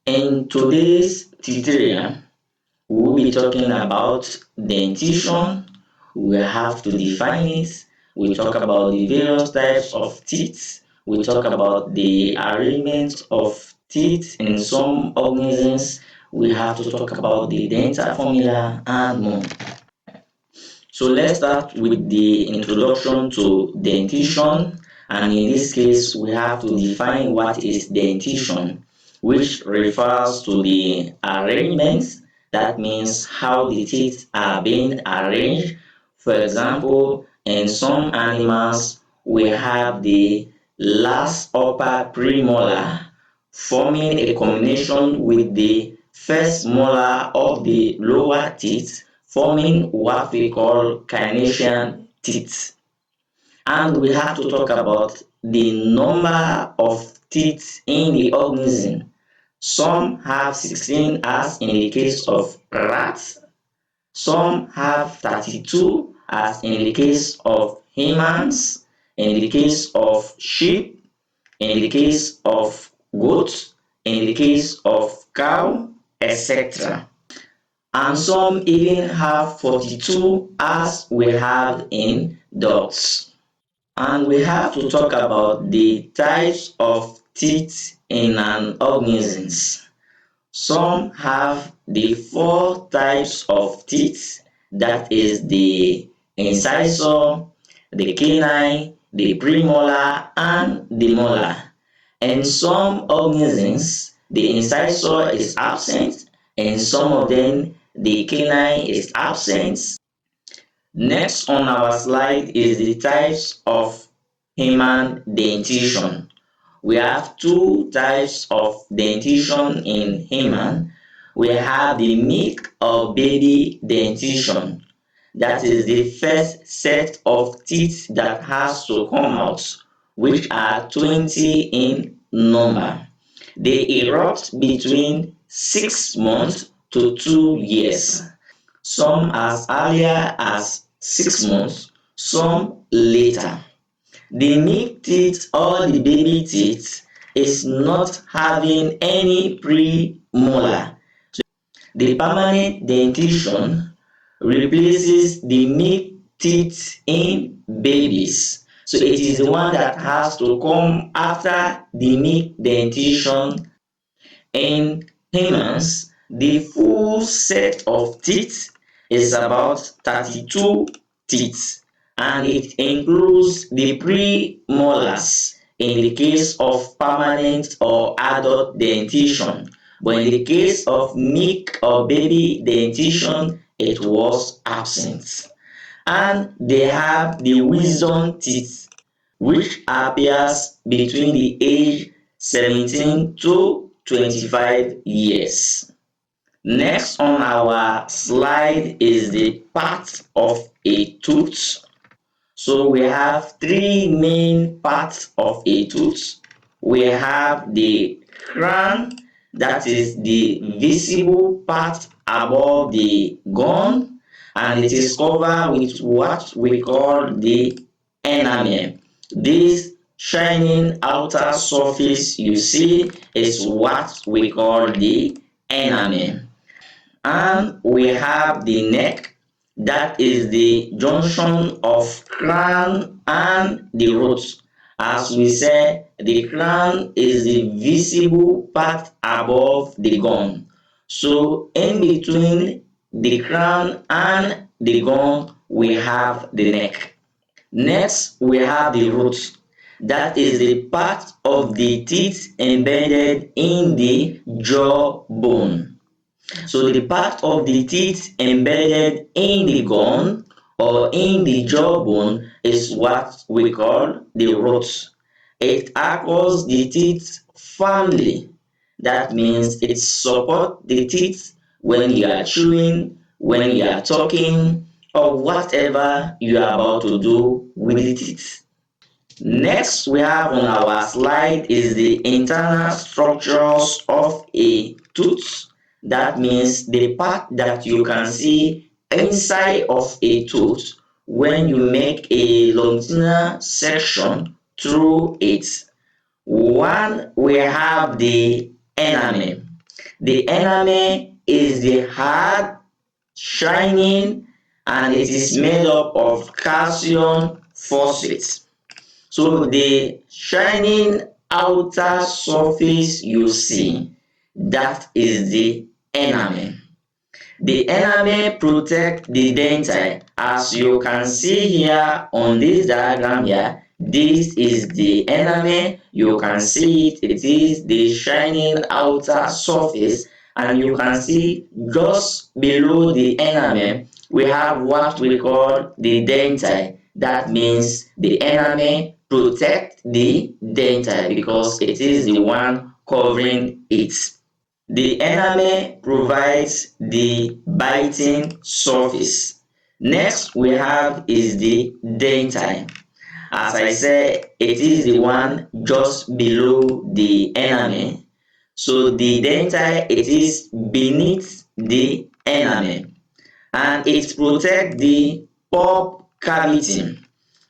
In today's tutorial, we will be talking about dentition. We have to define it. We talk about the various types of teeth. We talk about the arrangement of teeth in some organisms. We have to talk about the dental formula and more. So let's start with the introduction to dentition, and in this case we have to define what is dentition, which refers to the arrangement. That means how the teeth are being arranged. For example, in some animals we have the last upper premolar forming a combination with the first molar of the lower teeth, forming what we call carnation teeth. And we have to talk about the number of teeth in the organism. Some have 16 as in the case of rats, some have 32 as in the case of humans, in the case of sheep, in the case of goat, in the case of cow, etc. And some even have 42 as we have in dogs. And we have to talk about the types of teeth in an organism. Some have the four types of teeth, that is the incisor, the canine, the premolar, and the molar. In some organisms, the incisor is absent, in some of them, the canine is absent. Next on our slide is the types of human dentition. We have two types of dentition in human. We have the milk or baby dentition. That is the first set of teeth that has to come out, which are 20 in number. They erupt between 6 months to 2 years. Some as earlier as 6 months, some later. The milk teeth or the baby teeth is not having any premolar. The permanent dentition replaces the milk teeth in babies. So it is the one that has to come after the milk dentition. In humans, the full set of teeth is about 32 teeth, and it includes the premolars in the case of permanent or adult dentition. But in the case of milk or baby dentition, it was absent. And they have the wisdom teeth, which appears between the age 17 to 25 years. Next on our slide is the part of a tooth. So we have three main parts of a tooth. We have the crown, that is the visible part above the gum, and it is covered with what we call the enamel. This shining outer surface you see is what we call the enamel. And we have the neck, that is the junction of crown and the root. As we say, the crown is the visible part above the gum. So in between the crown and the gum, we have the neck. Next, we have the root. That is the part of the teeth embedded in the jawbone. So the part of the teeth embedded in the gum or in the jawbone is what we call the root. It anchors the teeth firmly. That means it supports the teeth when you are chewing, when you are talking, or whatever you are about to do with the teeth. Next we have on our slide is the internal structures of a tooth. That means the part that you can see inside of a tooth when you make a longitudinal section through it. One, we have the enamel. The enamel is the hard, shining, and it is made up of calcium phosphate. So the shining outer surface you see, that is the enamel. The enamel protect the dentine. As you can see here on this diagram here, this is the enamel. You can see it. It is the shining outer surface, and you can see just below the enamel we have what we call the dentine. That means the enamel protect the dentine because it is the one covering it. The enamel provides the biting surface. Next we have is the dentine. As I said, it is the one just below the enamel. So the dentine, it is beneath the enamel, and it protects the pulp cavity.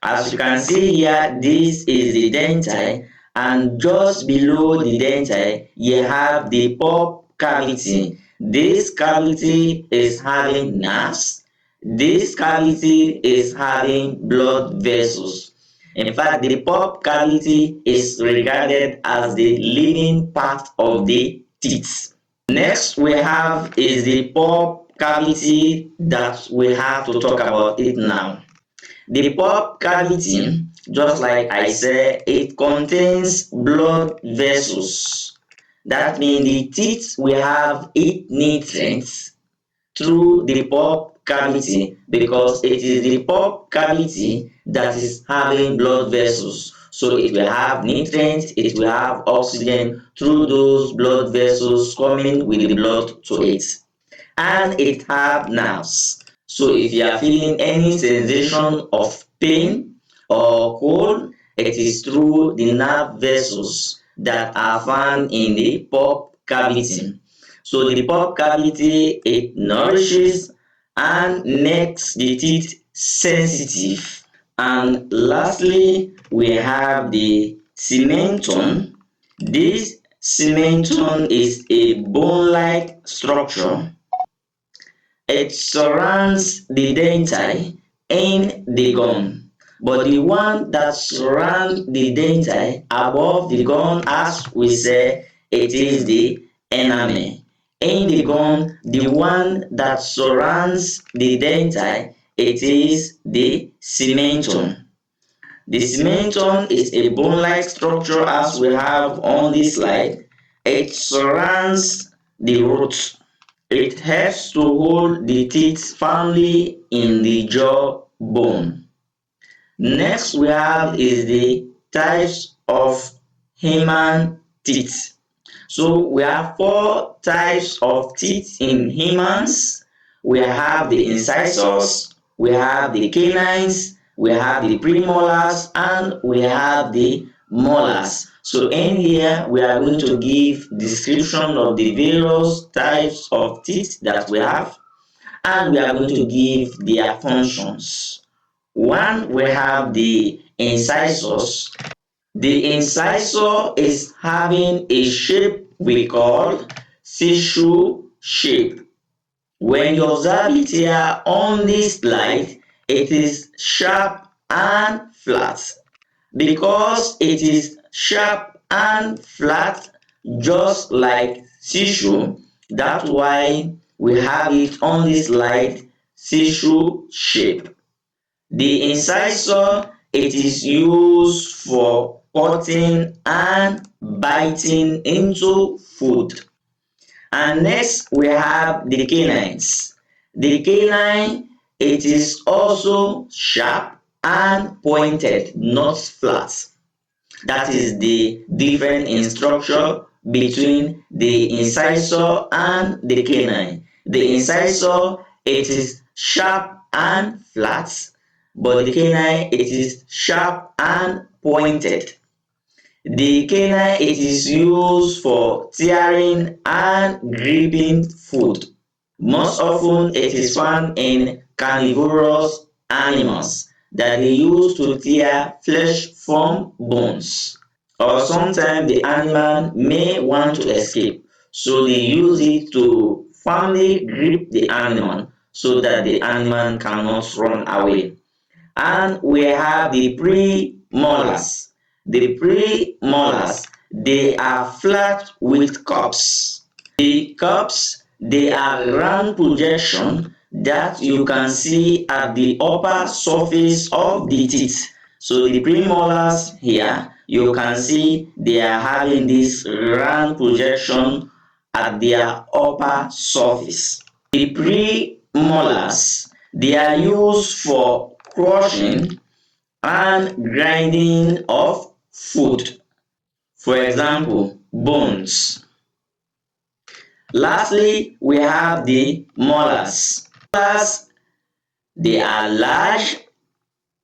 As you can see here, this is the dentine, and just below the dentine, you have the pulp cavity. This cavity is having nerves. This cavity is having blood vessels. In fact, the pulp cavity is regarded as the living part of the teeth. Next we have is the pulp cavity that we have to talk about it now. The pulp cavity, just like I said, it contains blood vessels. That means the teeth will have eat nutrients through the pulp cavity because it is the pulp cavity that is having blood vessels. So it will have nutrients, it will have oxygen through those blood vessels coming with the blood to it. And it have nerves. So if you are feeling any sensation of pain or cold, it is through the nerve vessels that are found in the pulp cavity. So the pulp cavity, it nourishes and makes the teeth sensitive. And lastly, we have the cementum. This cementum is a bone-like structure. It surrounds the dentine and the gum, but the one that surrounds the dentine above the gum, as we say, it is the enamel. In the gum, the one that surrounds the dentine, it is the cementum. The cementum is a bone-like structure as we have on this slide. It surrounds the root. It helps to hold the teeth firmly in the jaw bone. Next we have is the types of human teeth. So we have four types of teeth in humans. We have the incisors, we have the canines, we have the premolars, and we have the molars. So in here we are going to give description of the various types of teeth that we have, and we are going to give their functions. One, we have the incisors. The incisor is having a shape we call tissue shape. When you observe it here on this slide, it is sharp and flat. Because it is sharp and flat, just like tissue, that's why we have it on this slide, tissue shape. The incisor, it is used for cutting and biting into food. And next we have the canines. The canine, it is also sharp and pointed, not flat. That is the difference in structure between the incisor and the canine. The incisor, it is sharp and flat, but the canine, it is sharp and pointed. The canine, it is used for tearing and gripping food. Most often it is found in carnivorous animals that they use to tear flesh from bones. Or sometimes the animal may want to escape. So they use it to firmly grip the animal so that the animal cannot run away. And we have the premolars. The premolars, they are flat with cups. The cups, they are round projection that you can see at the upper surface of the teeth. So the premolars here, you can see they are having this round projection at their upper surface. The premolars, they are used for crushing and grinding of food. For example, bones. Lastly, we have the molars. Molars, they are large,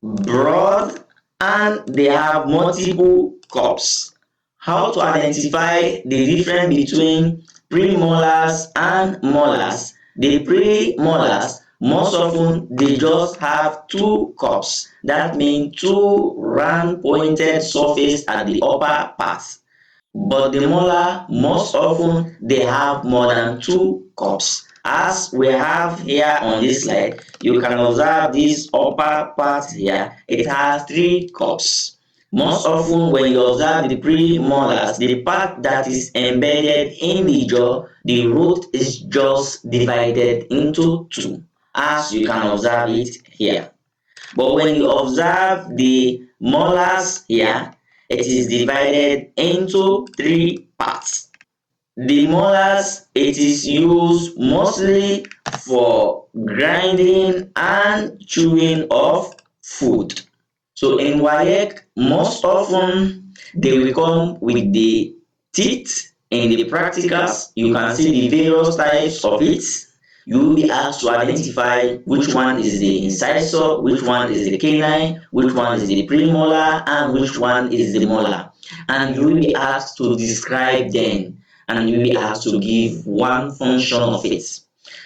broad, and they have multiple cups. How to identify the difference between premolars and molars? The premolars, most often they just have two cups. That means two round pointed surface at the upper part. But the molar, most often they have more than two cups. As we have here on this slide, you can observe this upper part here, it has three cups. Most often when you observe the premolars, the part that is embedded in the jaw, the root is just divided into two, as you can observe it here. But when you observe the molars here, it is divided into three parts. The molars, it is used mostly for grinding and chewing of food. So in WAEC, most often they will come with the teeth. In the practicals, you can see the various types of it. You will be asked to identify which one is the incisor, which one is the canine, which one is the premolar, and which one is the molar. And you will be asked to describe them, and you will be asked to give one function of it.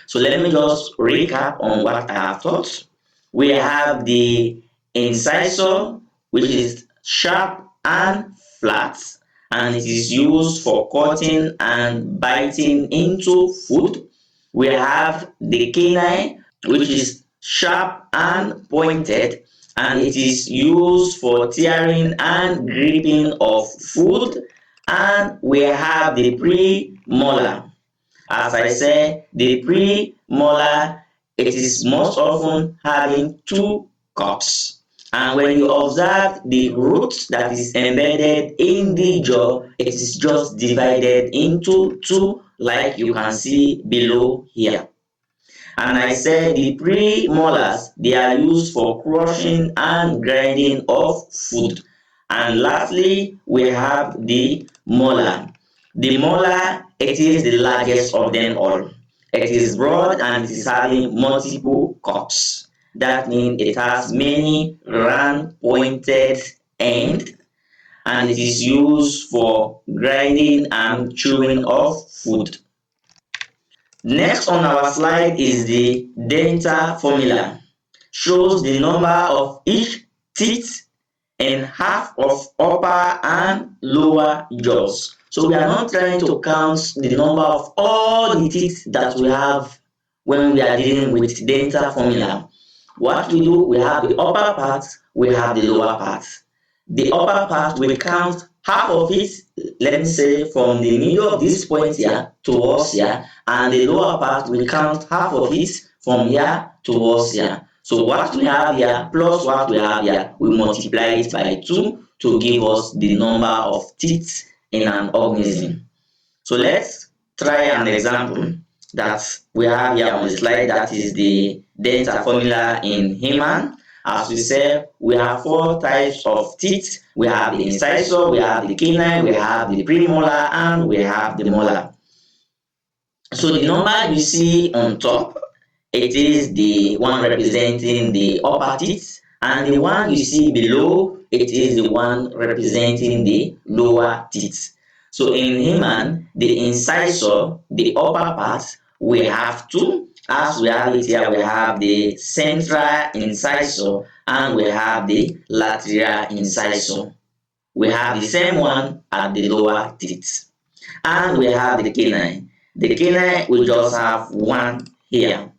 So let me just recap on what I have taught. We have the incisor, which is sharp and flat, and it is used for cutting and biting into food. We have the canine, which is sharp and pointed, and it is used for tearing and gripping of food. And we have the premolar. As I said, the premolar, it is most often having two cups. And when you observe the root that is embedded in the jaw, it is just divided into two, like you can see below here. And I said the premolars, they are used for crushing and grinding of food. And lastly, we have the molar. The molar, it is the largest of them all. It is broad and it is having multiple cups. That means it has many round pointed ends, and it is used for grinding and chewing of food. Next on our slide is the dental formula. Shows the number of each teeth in half of upper and lower jaws. So we are not trying to count the number of all the teeth that we have when we are dealing with dental formula. What we do, we have the upper part, we have the lower part. The upper part, we count half of it, let me say from the middle of this point here towards here, and the lower part, we count half of it from here towards here. So what we have here plus what we have here, we multiply it by 2 to give us the number of teeth in an organism. So let's try an example that we have here on the slide, that is the dental formula in human. As we said, we have 4 types of teeth. We have the incisor, we have the canine, we have the premolar, and we have the molar. So the number you see on top, it is the one representing the upper teeth, and the one you see below, it is the one representing the lower teeth. So in human, the incisor, the upper part, we have 2. As we have it here, we have the central incisor and we have the lateral incisor. We have the same one at the lower teeth. and we have the canine. The canine we just have one here,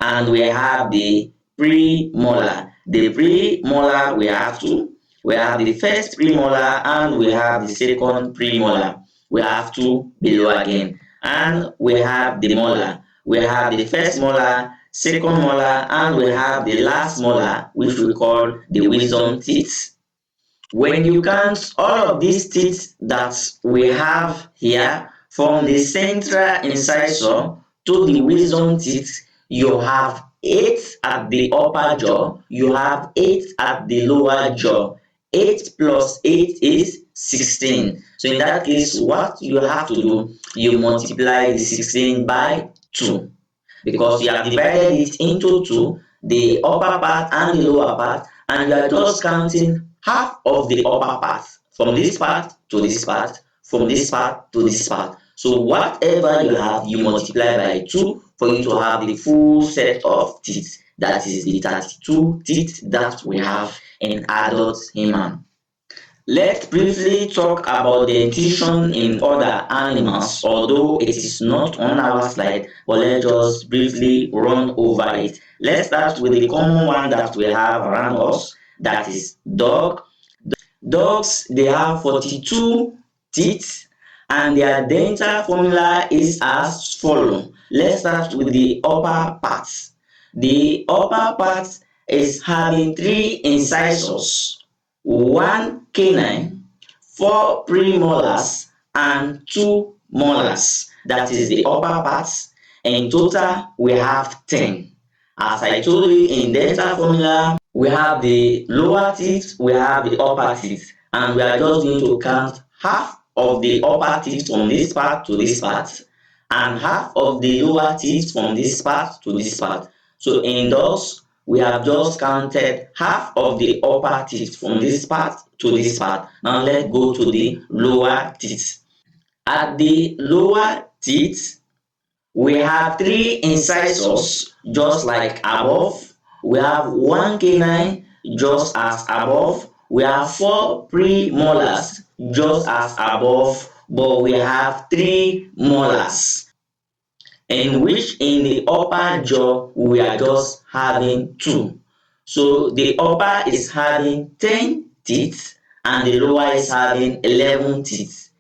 and we have the premolar. The premolar we have two. We have the first premolar and we have the second premolar. We have two below again, and we have the molar. We have the first molar, second molar, and we have the last molar, which we call the wisdom teeth. When you count all of these teeth that we have here from the central incisor to the wisdom teeth, you have 8 at the upper jaw, you have 8 at the lower jaw. 8 plus 8 is 16. So in that case, what you have to do, you multiply the 16 by 2, because you have divided it into two, the upper part and the lower part, and you are just counting half of the upper part from this part to this part, from this part to this part. So whatever you have, you multiply by 2 for you to have the full set of teeth. That is the 32 teeth that we have in adult human. Let's briefly talk about dentition in other animals, although it is not on our slide, but let's just briefly run over it. Let's start with the common one that we have around us, that is dog. Dogs, they have 42 teeth and their dental formula is as follows. Let's start with the upper part. The upper part is having 3 incisors, 1 canine, 4 premolars, and 2 molars. That is the upper part. In total, we have 10. As I told you, in dental formula, we have the lower teeth, we have the upper teeth, and we are just going to count half of the upper teeth from this part to this part, and half of the lower teeth from this part to this part. So in those, we have just counted half of the upper teeth from this part to this part. Now let's go to the lower teeth. At the lower teeth, we have 3 incisors just like above. We have 1 canine just as above. We have 4 premolars just as above, but we have 3 molars, in which in the upper jaw we are just having 2. So the upper is having 10 teeth and the lower is having 11 teeth.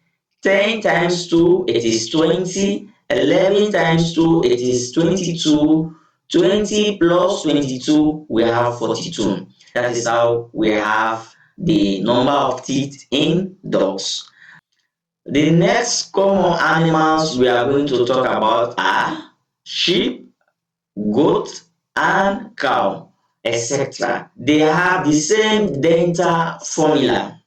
10 times 2, it is 20. 11 times 2, it is 22. 20 plus 22, we have 42. That is how we have the number of teeth in dogs. The next common animals we are going to talk about are sheep, goat, and cow, etc. They have the same dental formula,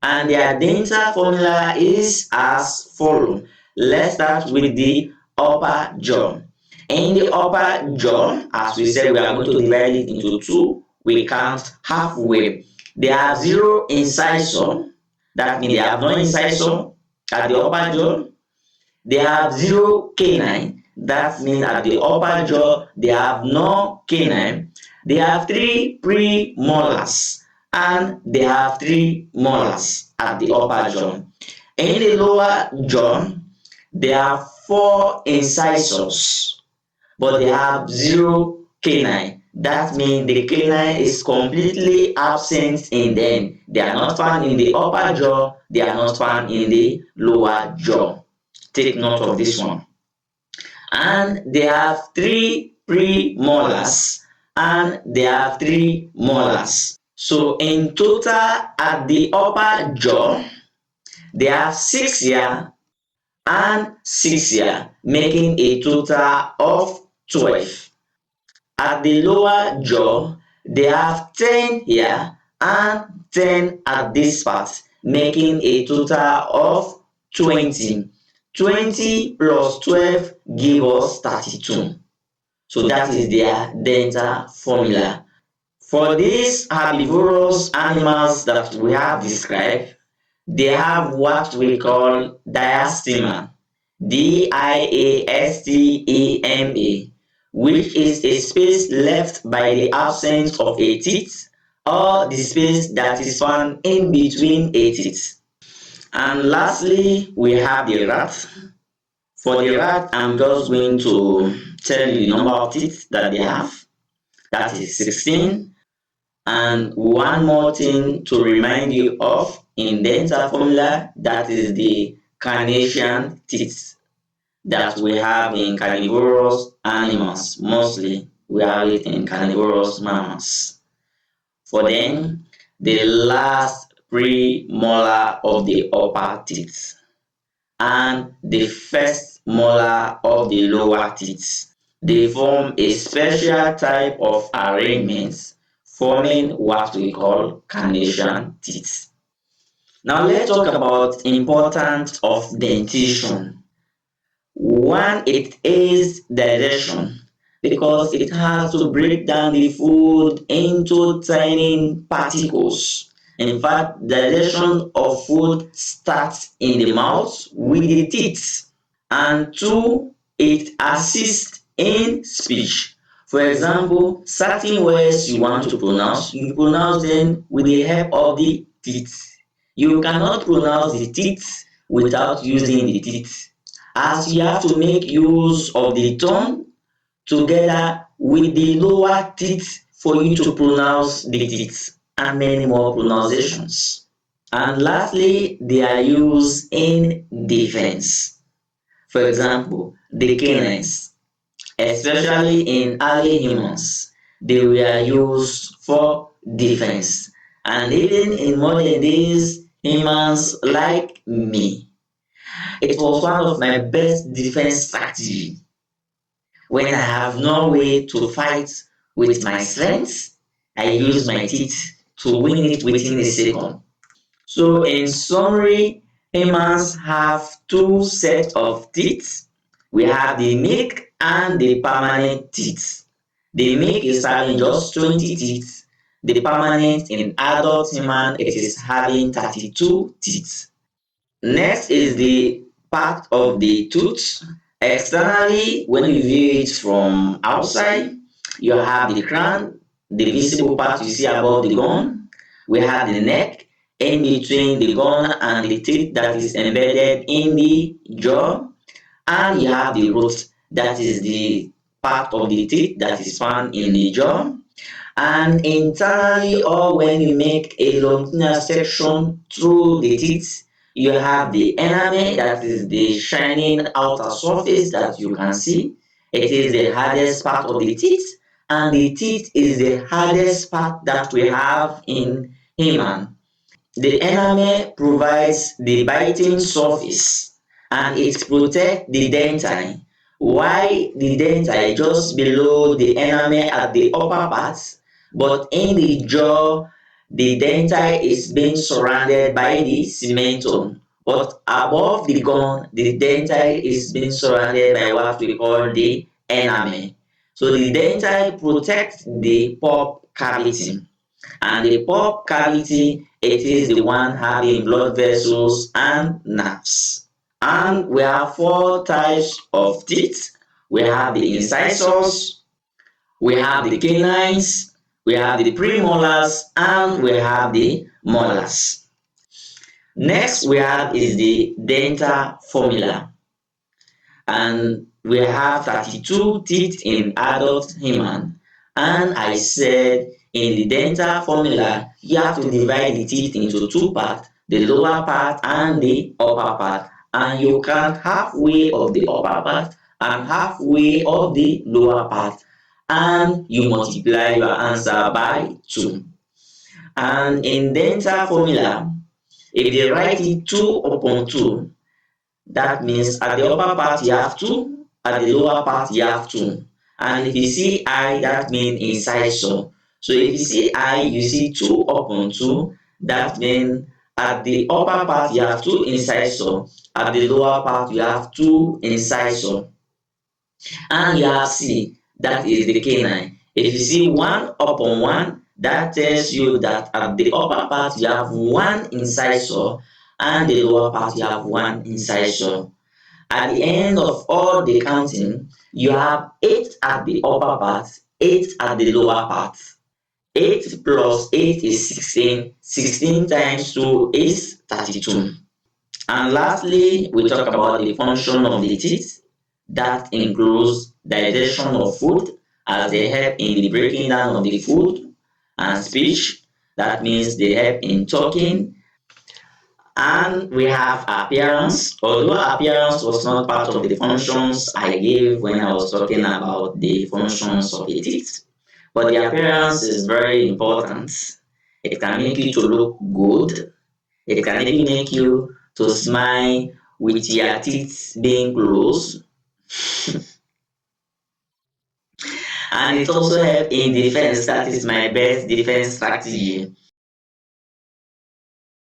and their dental formula is as follows. Let's start with the upper jaw. In the upper jaw, as we said, we are going to divide it into two. We count halfway. They have 0 incisor. That means they have no incisor at the upper jaw. They have 0 canine. That means at the upper jaw, they have no canine. They have 3 premolars and they have 3 molars at the upper jaw. In the lower jaw, they have 4 incisors, but they have 0 canine. That means the canine is completely absent in them. They are not found in the upper jaw, they are not found in the lower jaw. Take note of this one. And they have 3 premolars and they have 3 molars. So in total at the upper jaw, they have 6 here and 6 here, making a total of 12. At the lower jaw, they have 10 here and 10 at this part, making a total of 20. 20 plus 12 give us 32. So that is their dental formula. For these herbivorous animals that we have described, they have what we call diastema, diastema, which is a space left by the absence of a teeth or the space that is found in between a teeth. And lastly, we have the rat. For the rat, I'm just going to tell you the number of teeth that they have. That is 16. And one more thing to remind you of in dental formula, that is the carnation teeth that we have in carnivorous animals. Mostly, we have it in carnivorous mammals. For them, the last premolar of the upper teeth and the first molar of the lower teeth. They form a special type of arrangement forming what we call carnation teeth. Now let's talk about importance of dentition. One, it is digestion because it has to break down the food into tiny particles. In fact, digestion of food starts in the mouth with the teeth. And two, it assists in speech. For example, certain words you want to pronounce, you pronounce them with the help of the teeth. You cannot pronounce the teeth without using the teeth, as you have to make use of the tongue together with the lower teeth for you to pronounce the teeth, and many more pronunciations. And lastly, they are used in defense. For example, the canines, especially in early humans, they were used for defense. And even in modern days, humans like me, it was one of my best defense strategy. When I have no way to fight with my strength, I use my teeth to win it within a second. So in summary, humans have two sets of teeth. We have the milk and the permanent teeth. The milk is having just 20 teeth. The permanent in adult human, it is having 32 teeth. Next is the part of the tooth. Externally, when you view it from outside, you have the crown, the visible part you see above the gum. We have the neck, in between the gum and the teeth that is embedded in the jaw. And you have the root, that is the part of the teeth that is found in the jaw. And internally, or when you make a longitudinal section through the teeth, you have the enamel, that is the shining outer surface that you can see. It is the hardest part of the teeth, and the teeth is the hardest part that we have in human. The enamel provides the biting surface and it protects the dentine, while the dentine just below the enamel at the upper part, but in the jaw, the dentine is being surrounded by the cementum. But above the gum, the dentine is being surrounded by what we call the enamel. So the dentine protects the pulp cavity, and the pulp cavity, it is the one having blood vessels and nerves. And we have four types of teeth. We have the incisors, we have the canines, we have the premolars, and we have the molars. Next we have is the dental formula, and we have 32 teeth in adult human. And I said in the dental formula, you have to divide the teeth into two parts, the lower part and the upper part. And you count halfway of the upper part and halfway of the lower part. And you multiply your answer by 2. And in dental formula, if they write it 2 upon 2, that means at the upper part you have 2, at the lower part you have 2. And if you see I, that means incisor. So if you see I, you see 2 upon 2, that means at the upper part you have 2 incisor, at the lower part you have 2 incisor. And you have C, that is the canine. If you see 1 upon 1, that tells you that at the upper part you have 1 incisor and the lower part you have 1 incisor. At the end of all the counting, you have 8 at the upper part, 8 at the lower part. 8 plus 8 is 16. 16 times 2 is 32. And lastly, we talk about the function of the teeth. That includes digestion of food as they help in the breaking down of the food, and speech. That means they help in talking. And we have appearance. Although appearance was not part of the functions I gave when I was talking about the functions of the teeth, but the appearance is very important. It can make you to look good. It can even make you to smile with your teeth being closed, and it also helps in defense. That is my best defense strategy.